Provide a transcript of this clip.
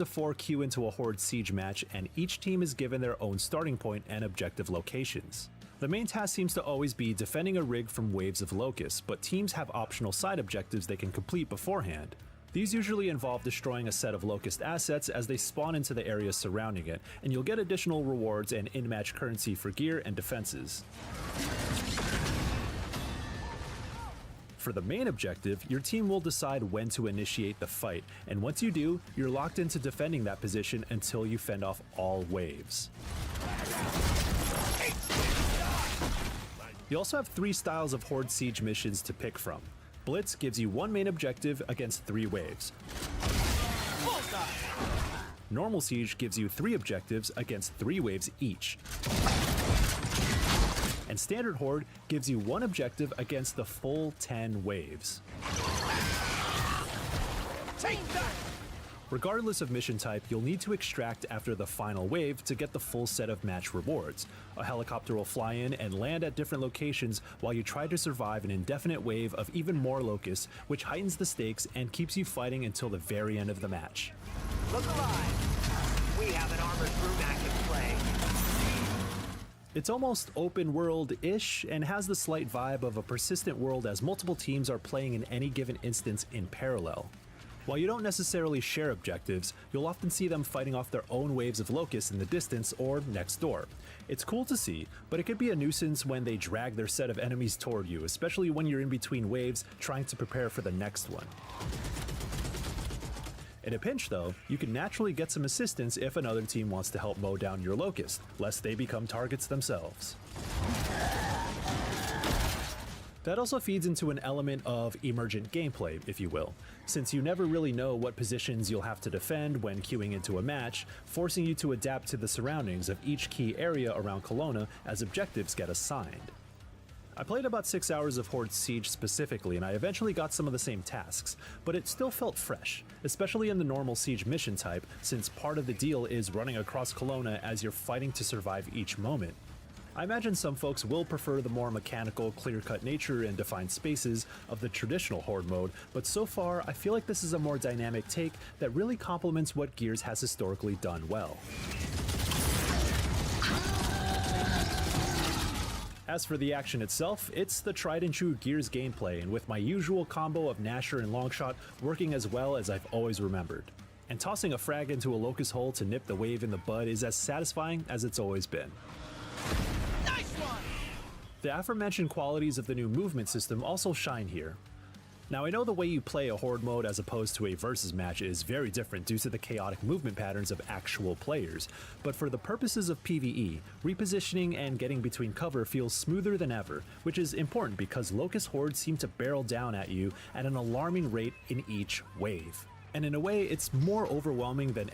The 4 queue into a Horde Siege match, and each team is given their own starting point and objective locations. The main task seems to always be defending a rig from waves of locusts, but teams have optional side objectives they can complete beforehand. These usually involve destroying a set of locust assets as they spawn into the areas surrounding it, and you'll get additional rewards and in-match currency for gear and defenses. For the main objective, your team will decide when to initiate the fight, and once you do, you're locked into defending that position until you fend off all waves. You also have 3 styles of Horde Siege missions to pick from. Blitz gives you 1 main objective against 3 waves. Normal Siege gives you 3 objectives against 3 waves each. And Standard Horde gives you 1 objective against the full 10 waves. Regardless of mission type, you'll need to extract after the final wave to get the full set of match rewards. A helicopter will fly in and land at different locations while you try to survive an indefinite wave of even more locusts, which heightens the stakes and keeps you fighting until the very end of the match. Look alive! We have an armored crew active play. It's almost open world-ish and has the slight vibe of a persistent world as multiple teams are playing in any given instance in parallel. While you don't necessarily share objectives, you'll often see them fighting off their own waves of locusts in the distance or next door. It's cool to see, but it could be a nuisance when they drag their set of enemies toward you, especially when you're in between waves trying to prepare for the next one. In a pinch though, you can naturally get some assistance if another team wants to help mow down your locust, lest they become targets themselves. That also feeds into an element of emergent gameplay, if you will, since you never really know what positions you'll have to defend when queuing into a match, forcing you to adapt to the surroundings of each key area around Kelowna as objectives get assigned. I played about 6 hours of Horde Siege specifically, and I eventually got some of the same tasks, but it still felt fresh, especially in the normal Siege mission type, since part of the deal is running across Kelowna as you're fighting to survive each moment. I imagine some folks will prefer the more mechanical, clear-cut nature and defined spaces of the traditional Horde mode, but so far I feel like this is a more dynamic take that really complements what Gears has historically done well. As for the action itself, it's the tried and true Gears gameplay, and with my usual combo of Gnasher and Longshot working as well as I've always remembered. And tossing a frag into a locust hole to nip the wave in the bud is as satisfying as it's always been. Nice one! The aforementioned qualities of the new movement system also shine here. Now I know the way you play a Horde mode as opposed to a versus match is very different due to the chaotic movement patterns of actual players, but for the purposes of PvE, repositioning and getting between cover feels smoother than ever, which is important because Locust Hordes seem to barrel down at you at an alarming rate in each wave. And in a way, it's more overwhelming than